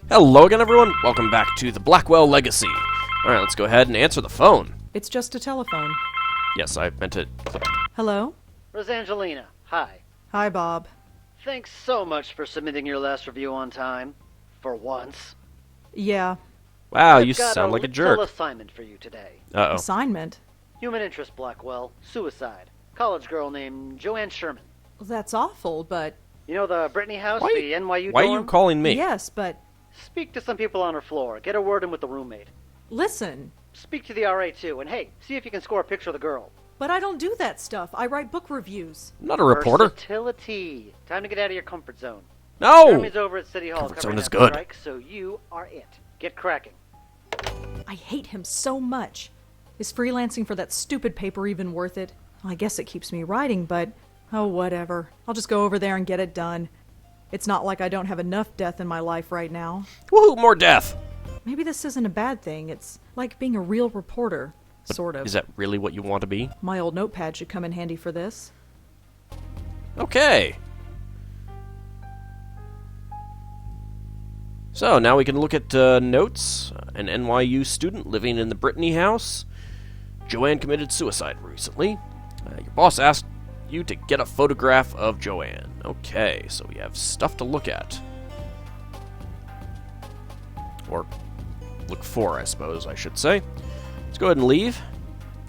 Hello again, everyone. Welcome back to the Blackwell Legacy. Alright, let's go ahead and answer the phone. It's just a telephone. Yes, I meant to... Hello? Rosangelina, hi. Hi, Bob. Thanks so much for submitting your last review on time. For once. Yeah. Wow, I've you got sound like a little jerk. assignment for you today. Uh-oh. Assignment? Human interest, Blackwell. Suicide. College girl named Joanne Sherman. Well, that's awful, but... You know the Brittany house, Why- the NYU Why are dorm? you calling me? Yes, but... Speak to some people on her floor. Get a word in with the roommate. Listen. Speak to the RA too, and hey, see if you can score a picture of the girl. But I don't do that stuff. I write book reviews. I'm not a reporter. Versatility. Time to get out of your comfort zone. No! Jeremy's over at City Hall Comfort covering zone is that good. strike, so you are it. Get cracking. I hate him so much. Is freelancing for that stupid paper even worth it? Well, I guess it keeps me writing, but... Oh, whatever. I'll just go over there and get it done. It's not like I don't have enough death in my life right now. Woohoo, more death! Maybe this isn't a bad thing. It's like being a real reporter. Sort of. Is that really what you want to be? My old notepad should come in handy for this. Okay. So, now we can look at notes. An NYU student living in the Brittany house. Joanne committed suicide recently. Your boss asked you to get a photograph of Joanne. Okay, so we have stuff to look at. Or look for, I suppose I should say. Let's go ahead and leave.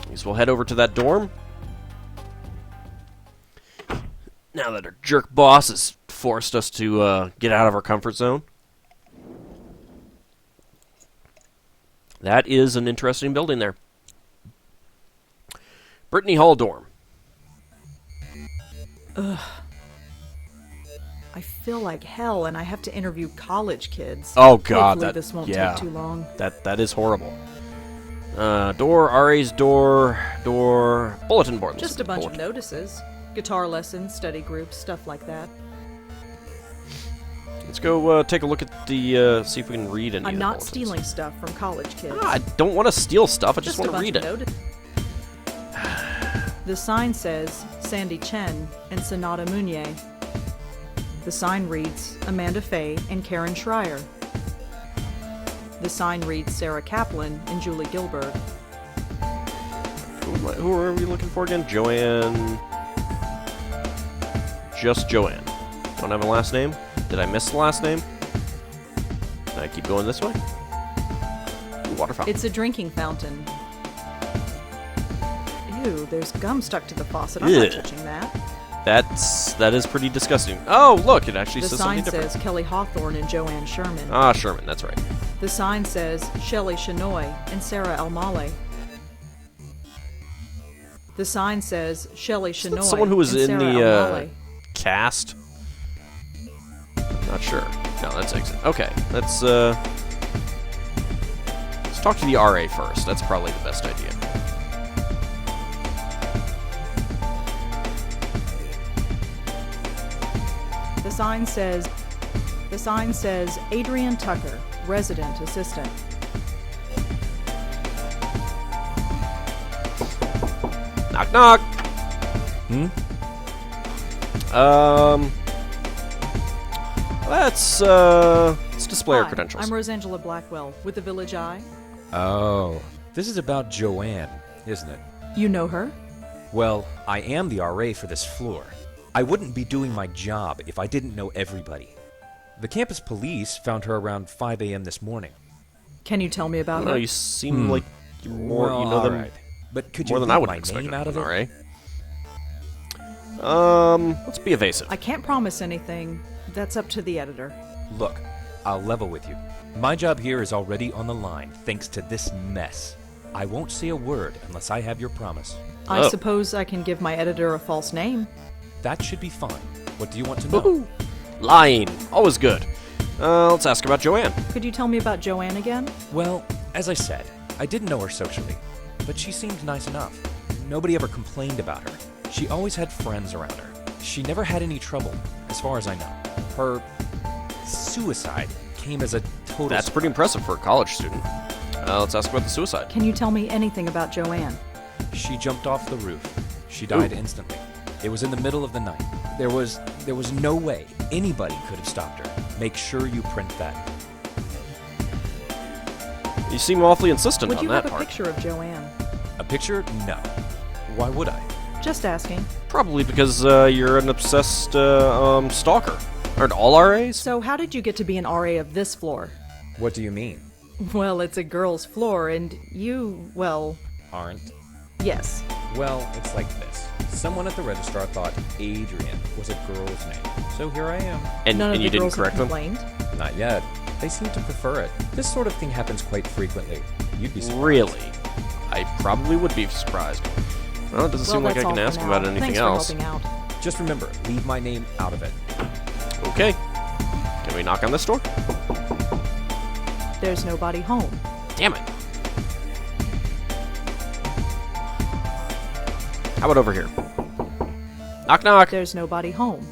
I guess we'll head over to that dorm. Now that our jerk boss has forced us to get out of our comfort zone. That is an interesting building there. Brittany Hall dorm. Ugh. I feel like hell, and I have to interview college kids. Oh God, Hopefully this won't take too long. That is horrible. Door, RA's door, bulletin board. Just a bunch of notices. Guitar lessons, study groups, stuff like that. Let's go take a look at the, see if we can read any of I'm the not bulletins. stealing stuff from college kids. I don't want to steal stuff, I just want a to bunch read of it. notices. The sign says Sandy Chen and Sonata Munier. The sign reads Amanda Fay and Karen Schreier. The sign reads Sarah Kaplan and Julie Gilbert. Who are we looking for again? Joanne. Just Joanne. Don't have a last name? Did I miss the last name? Can I keep going this way? Ooh, water fountain. It's a drinking fountain. Ew, there's gum stuck to the faucet. I'm not Ugh. touching that. That is pretty disgusting. Oh, look, it actually The says sign something different. says Kelly Hawthorne and Joanne Sherman. Ah, Sherman, that's right. The sign says Shelley Shenoy and Sarah Elmale. The sign says Shelley Isn't Shenoy that someone who was and in Sarah the Elmale. cast? Not sure. No, that's exit. Okay, let's talk to the RA first. That's probably the best idea. The sign says Adrian Tucker, resident assistant. Knock, knock. Let's display our Hi, credentials. I'm Rosangela Blackwell with the Village Eye. Oh, this is about Joanne, isn't it? You know her? Well, I am the RA for this floor. I wouldn't be doing my job if I didn't know everybody. The campus police found her around 5 a.m. this morning. Can you tell me about No, her? you seem like you're more. Well, you know them alright. But could you more than leave I would my expect name out of an it? RA. Let's be evasive. I can't promise anything. That's up to the editor. Look, I'll level with you. My job here is already on the line thanks to this mess. I won't say a word unless I have your promise. I Oh. suppose I can give my editor a false name. That should be fine. What do you want to know? Woohoo! Lying, always good. Let's ask about Joanne. Could you tell me about Joanne again? Well, as I said, I didn't know her socially, but she seemed nice enough. Nobody ever complained about her. She always had friends around her. She never had any trouble, as far as I know. Her suicide came as a total That's pretty surprise. impressive for a college student. Let's ask about the suicide. Can you tell me anything about Joanne? She jumped off the roof. She died instantly. It was in the middle of the night. There was no way anybody could have stopped her. Make sure you print that. You seem awfully insistent Would on you that have a part. picture of Joanne? A picture? No. Why would I? Just asking. Probably because you're an obsessed stalker. Aren't all RAs? So how did you get to be an RA of this floor? What do you mean? Well, it's a girl's floor, and you, well, Aren't? yes. Well, it's like this. Someone at the registrar thought Adrian was a girl's name. So here I am. And, None and of you the didn't girls have correct them? complained. Not yet. They seem to prefer it. This sort of thing happens quite frequently. You'd be surprised. Really? I probably would be surprised. Well, it doesn't seem like I that's can all ask for about now. anything Thanks else. for helping out. Just remember, leave my name out of it. Okay. Can we knock on this door? There's nobody home. Damn it. How about over here? Knock knock. There's nobody home.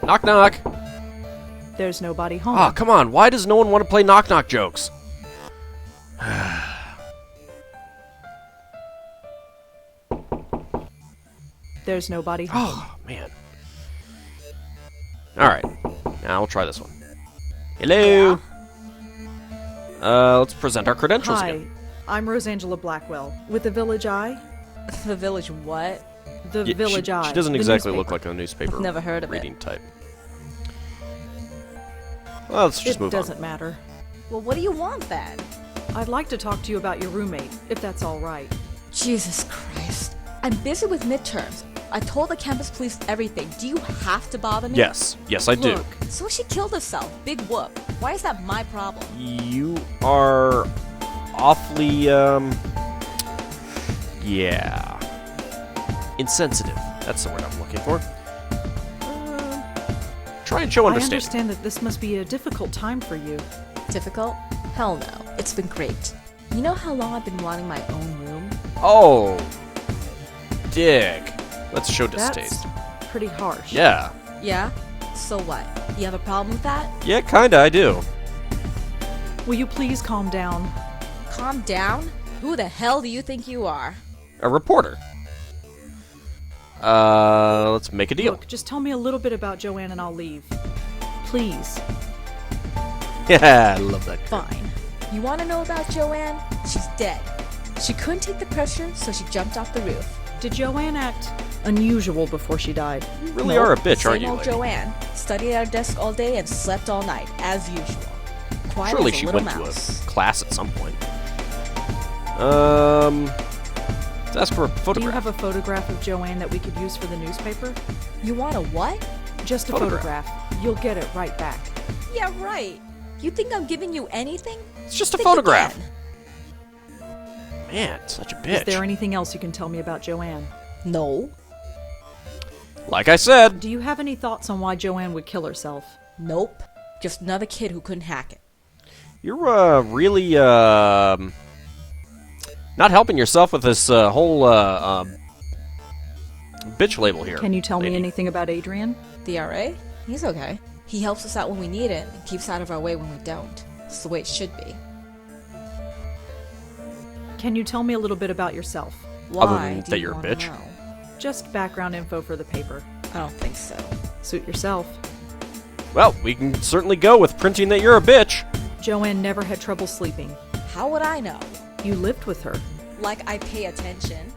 Knock knock. There's nobody home. Ah, come on. Why does no one want to play knock knock jokes? There's nobody home. Oh, man. Alright. Now we'll try this one. Hello. Let's present our credentials Hi, again. I'm Rosangela Blackwell with the Village Eye. The Village what? The Yeah, Village Eye. she doesn't the exactly look newspaper. like a newspaper I've never heard of it. reading type. Well, let's just It move doesn't on. matter. Well, what do you want then? I'd like to talk to you about your roommate, if that's all right. Jesus Christ. I'm busy with midterms. I told the campus police everything. Do you have to bother me? Yes. Yes, I do. Look, So she killed herself. Big whoop. Why is that my problem? You are awfully, yeah. Insensitive. That's the word I'm looking for. Try and show I understanding. understand that this must be a difficult time for you. Difficult? Hell no. It's been great. You know how long I've been wanting my own room? Oh. Dig. Let's show distaste. That's pretty harsh. Yeah. Yeah? So what? You have a problem with that? Yeah, kinda, I do. Will you please calm down? Calm down? Who the hell do you think you are? A reporter. Let's make a deal. Look, just tell me a little bit about Joanne and I'll leave. Please. Yeah, I love that. Fine. You want to know about Joanne? She's dead. She couldn't take the pressure, so she jumped off the roof. Did Joanne act unusual before she died? You really Nope, are a bitch, same aren't you, old lady? Joanne. Studied at her desk all day and slept all night, as usual. Quiet Surely as a she little went mouse. to a class at some point. Let's ask for a Do you photograph. have a photograph of Joanne that we could use for the newspaper? You want a what? Just a Photograph. photograph. You'll get it right back. Yeah, right. You think I'm giving you anything? It's just a Think photograph. again. Man, such a bitch. Is there anything else you can tell me about Joanne? No. Like I said, Do you have any thoughts on why Joanne would kill herself? Nope. Just another kid who couldn't hack it. you're really not helping yourself with this whole bitch label here. Can you tell lady. me anything about Adrian? The RA? He's okay. He helps us out when we need it and keeps out of our way when we don't. It's the way it should be. Can you tell me a little bit about yourself? Why Other than do that you you're a wanna bitch? know? Just background info for the paper. I don't think so. Suit yourself. Well, we can certainly go with printing that you're a bitch. Joanne never had trouble sleeping. How would I know? You lived with her. Like I pay attention.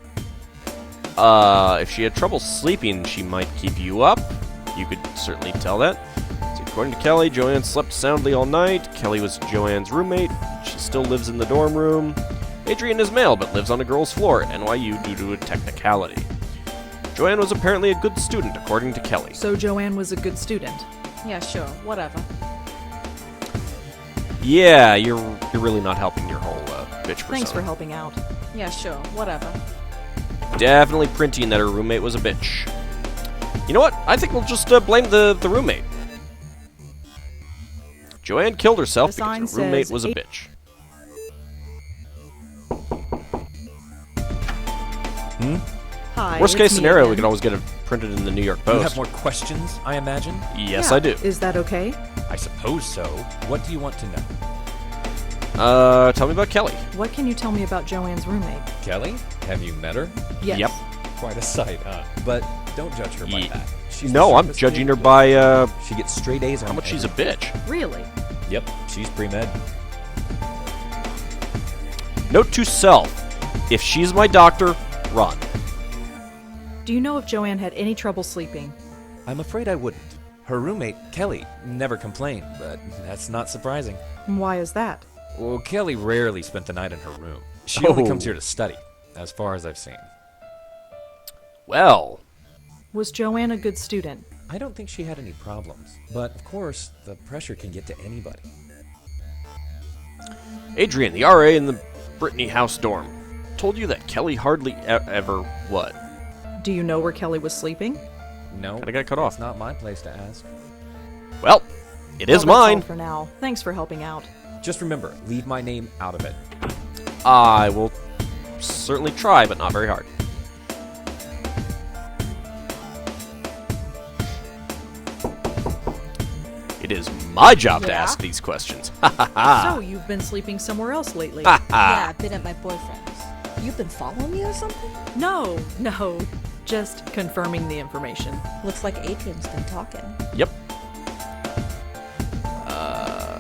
If she had trouble sleeping, she might keep you up. You could certainly tell that. So according to Kelly, Joanne slept soundly all night. Kelly was Joanne's roommate. She still lives in the dorm room. Adrian is male, but lives on a girl's floor at NYU due to a technicality. Joanne was apparently a good student, according to Kelly. So Joanne was a good student. Yeah, sure. Whatever. Yeah, you're really not helping your whole bitch persona. Thanks for helping out. Yeah, sure. Whatever. Definitely printing that her roommate was a bitch. You know what? I think we'll just blame the roommate. Joanne killed herself The because sign her roommate says was a eight- bitch. Hi. Worst it's case me scenario, we again. could always get it printed in the New York You Post. have more questions, I imagine? Yes, Yeah, I do. Is that okay? I suppose so. What do you want to know? Tell me about Kelly. What can you tell me about Joanne's roommate? Kelly? Have you met her? Yes. Yep. Quite a sight, huh? But don't judge her by Ye- that. She's No, the I'm sharpest judging her tool. by She gets straight A's on how much she's a everything. bitch. Really? Yep, she's pre-med. Note to self. If she's my doctor, run. Do you know if Joanne had any trouble sleeping? I'm afraid I wouldn't. Her roommate, Kelly, never complained, but that's not surprising. And why is that? Well, Kelly rarely spent the night in her room. She only Oh. comes here to study, as far as I've seen. Well, Was Joanne a good student? I don't think she had any problems, but of course, the pressure can get to anybody. Adrian, the RA in the Brittany house dorm, told you that Kelly hardly ever what? Do you know where Kelly was sleeping? No, Kinda got cut off. it's not my place to ask. Well, it is Well, that's all mine. for now. Thanks for helping out. Just remember, leave my name out of it. I will certainly try, but not very hard. It is my job to Yeah? ask these questions. So, you've been sleeping somewhere else lately? Yeah, I've been at my boyfriend's. You've been following me or something? No, just confirming the information. Looks like Adrian's been talking. Yep.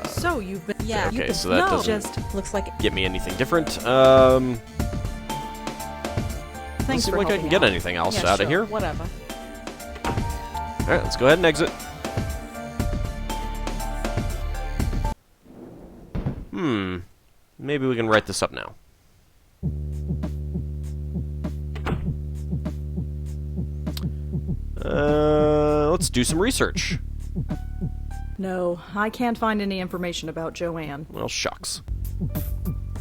So, you've been... Yeah, Okay, you've been so that no, doesn't just looks like get me anything different. thanks Doesn't seem for like I helping can get out. anything else yeah, out sure, of here. Whatever. Alright, let's go ahead and exit. Maybe we can write this up now. Let's do some research. No, I can't find any information about Joanne. Well, shucks.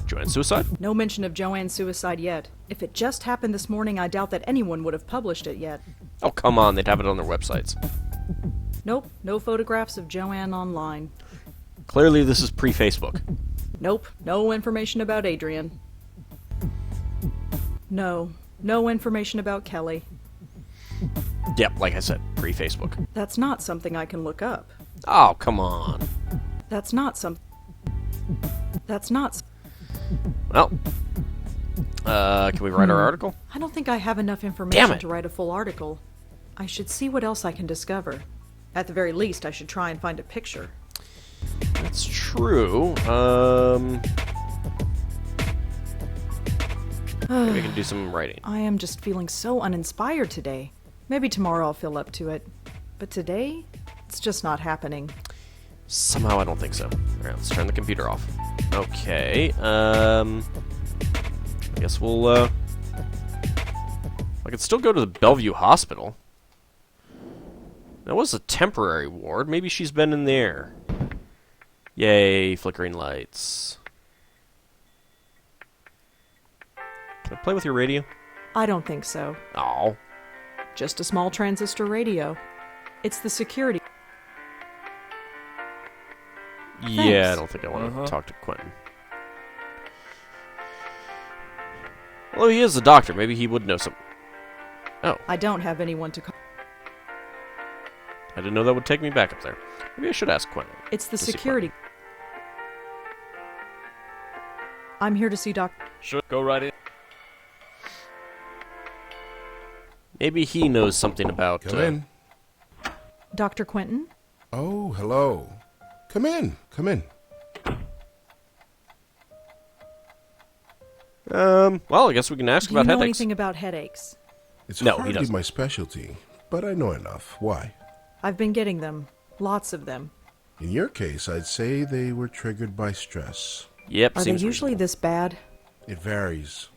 Joanne's suicide? No mention of Joanne's suicide yet. If it just happened this morning, I doubt that anyone would have published it yet. Oh, come on, they'd have it on their websites. Nope, no photographs of Joanne online. Clearly, this is pre-Facebook. Nope, no information about Adrian. No information about Kelly. Yep, like I said, pre-Facebook. That's not something I can look up. Oh, come on. That's not some... Well, can we write our article? I don't think I have enough Damn information it. to write a full article. I should see what else I can discover. At the very least, I should try and find a picture. That's true. Maybe we can do some writing. I am just feeling so uninspired today. Maybe tomorrow I'll feel up to it. But today, it's just not happening. Somehow I don't think so. Alright, let's turn the computer off. Okay, I guess we'll, I could still go to the Bellevue Hospital. That was a temporary ward. Maybe she's been in there. Yay, flickering lights. Can I play with your radio? I don't think so. Oh. Just a small transistor radio. It's the security. Yeah, I Thanks. don't think I want to talk to Quentin. Well, he is a doctor. Maybe he would know something. Oh, I don't have anyone to call. I didn't know that would take me back up there. Maybe I should ask Quentin. It's the Let's see security. I'm here to see Doc. Sure, go right in. Maybe he knows something about... Come in. Dr. Quentin? Oh, hello. Come in. Come in. Well, I guess we can ask Do you about know headaches. anything about headaches? It's No, he hardly doesn't. my specialty, but I know enough. Why? I've been getting them. Lots of them. In your case, I'd say they were triggered by stress. Yep, Are they seems usually reasonable. this bad? It varies.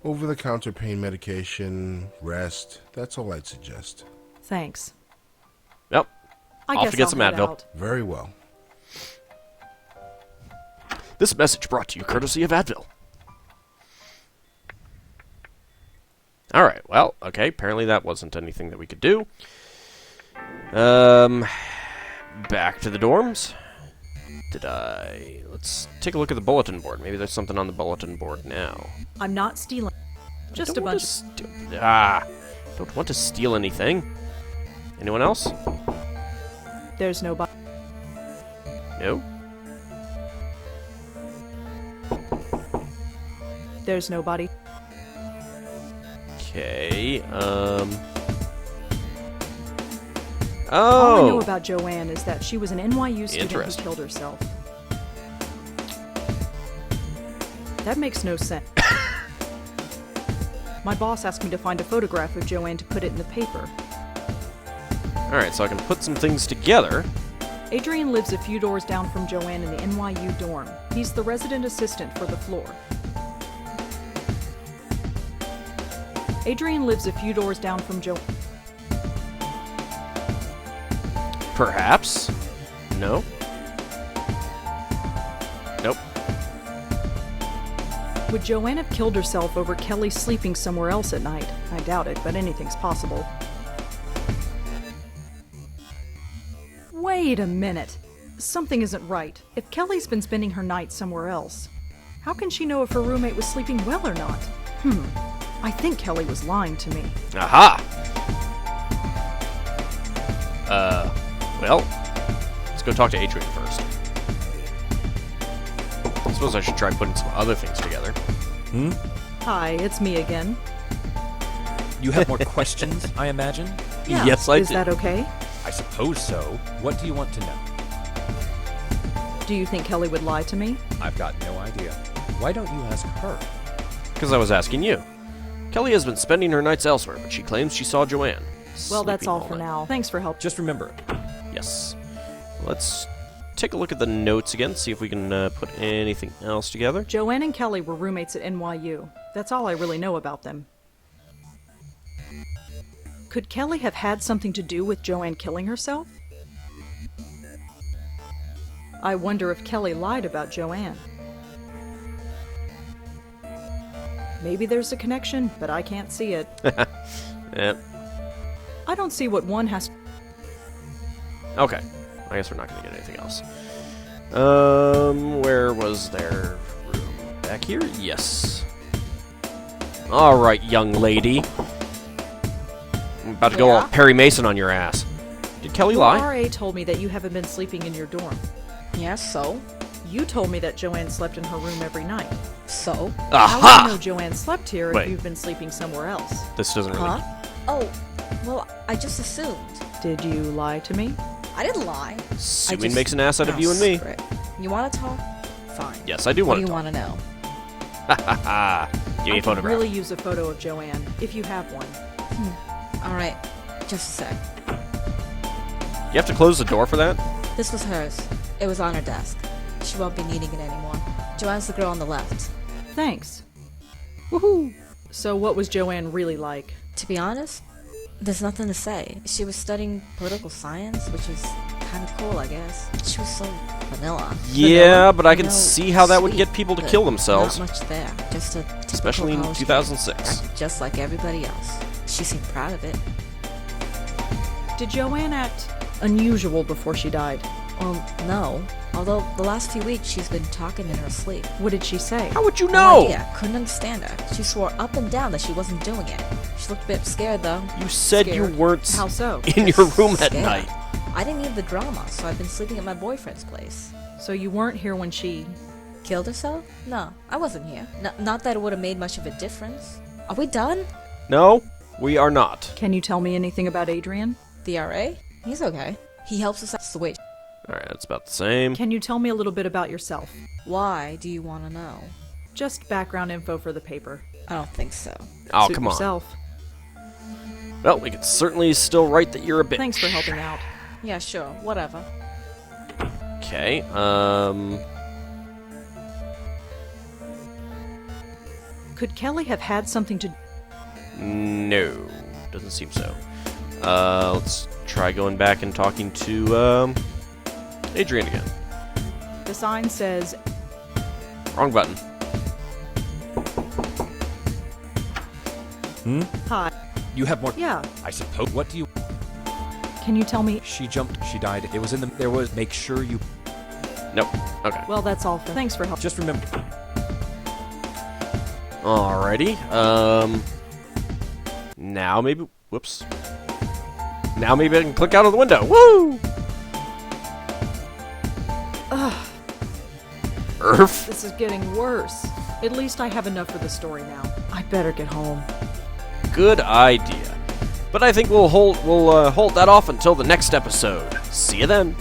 Over-the-counter pain medication, rest, that's all I'd suggest. Thanks. Yep. I Off guess to get I'll some head Advil. out. Very well. This message brought to you courtesy of Advil. Alright, well, okay, apparently that wasn't anything that we could do. Back to the dorms. Let's take a look at the bulletin board. Maybe there's something on the bulletin board now. I'm not stealing. Just a Don't want bunch. to don't want to steal anything. Anyone else? There's nobody. No? There's nobody. Okay, All I know Oh! about Joanne is that she was an NYU student who Interesting. killed herself. That makes no sense. My boss asked me to find a photograph of Joanne to put it in the paper. Alright, so I can put some things together. Adrian lives a few doors down from Joanne in the NYU dorm. He's the resident assistant for the floor. Adrian lives a few doors down from Joanne. Perhaps? No? Nope. Would Joanne have killed herself over Kelly sleeping somewhere else at night? I doubt it, but anything's possible. Wait a minute. Something isn't right. If Kelly's been spending her night somewhere else, how can she know if her roommate was sleeping well or not? I think Kelly was lying to me. Aha! Well, let's go talk to Adrian first. I suppose I should try putting some other things together. Hi, it's me again. You have more questions, I imagine? Yeah, Yes, I is do. that okay? I suppose so. What do you want to know? Do you think Kelly would lie to me? I've got no idea. Why don't you ask her? Because I was asking you. Kelly has been spending her nights elsewhere, but she claims she saw Joanne. Well, that's sleeping all for night. now. Thanks for help. Just remember, Yes. Let's take a look at the notes again, see if we can put anything else together. Joanne and Kelly were roommates at NYU. That's all I really know about them. Could Kelly have had something to do with Joanne killing herself? I wonder if Kelly lied about Joanne. Maybe there's a connection, but I can't see it. Yep. I don't see what one has. Okay. I guess we're not going to get anything else. Where was their room? Back here? Yes. Alright, young lady. I'm about to go all Yeah? Perry Mason on your ass. Did Kelly Your lie? RA told me that you haven't been sleeping in your dorm. Yeah, so? You told me that Joanne slept in her room every night. So? How would you Aha! know Joanne slept here Wait. if you've been sleeping somewhere else? This doesn't really... Huh? Oh, well, I just assumed. Did you lie to me? I didn't lie. Assuming makes an ass out of you and me. Screw it. You want to talk? Fine. Yes, I do What want do to you talk. want to know? Give me I a could photograph. really use a photo of Joanne, if you have one. All right, just a sec. You have to close the door for that? This was hers. It was on her desk. She won't be needing it anymore. Joanne's the girl on the left. Thanks. Woohoo! So what was Joanne really like? To be honest, there's nothing to say. She was studying political science, which is kind of cool, I guess. She was so vanilla. Yeah, but I can You know, see how that would sweet, get people to but kill themselves. Not much there. Just a typical Especially in college kid. 2006. Acted just like everybody else. She seemed proud of it. Did Joanne act unusual before she died? No. Although the last few weeks she's been talking in her sleep. What did she say? How would you No know? idea. Couldn't understand her. She swore up and down that she wasn't doing it. She looked a bit scared though. You said you Scared. weren't How so? in your room at Scared. night. I didn't need the drama, so I've been sleeping at my boyfriend's place. So you weren't here when she... Killed herself? No, I wasn't here. Not that it would have made much of a difference. Are we done? No, we are not. Can you tell me anything about Adrian? The RA? He's okay. He helps us out. So wait, Alright, that's about the same. Can you tell me a little bit about yourself? why do you want to know? Just background info for the paper. I don't think so. Oh, Suit come on. yourself. Well, we can certainly still write that you're a bitch. Thanks for helping out. Yeah, sure, whatever. Okay, Could Kelly have had something to... no. Doesn't seem so. Let's try going back and talking to, Adrian again. The sign says... Wrong button. Hi. you have more. Yeah. I suppose. What do you? Can you tell me... She jumped. She died. It was in the. There was. Make sure you. Nope. Okay. Well, that's all for... Thanks for help. Just remember. Alrighty. Now maybe... Whoops. Now maybe I can click out of the window. Woo! Ugh, Earth. this is getting worse. At least I have enough for the story now. I better get home. Good idea. But I think we'll hold that off until the next episode. See you then.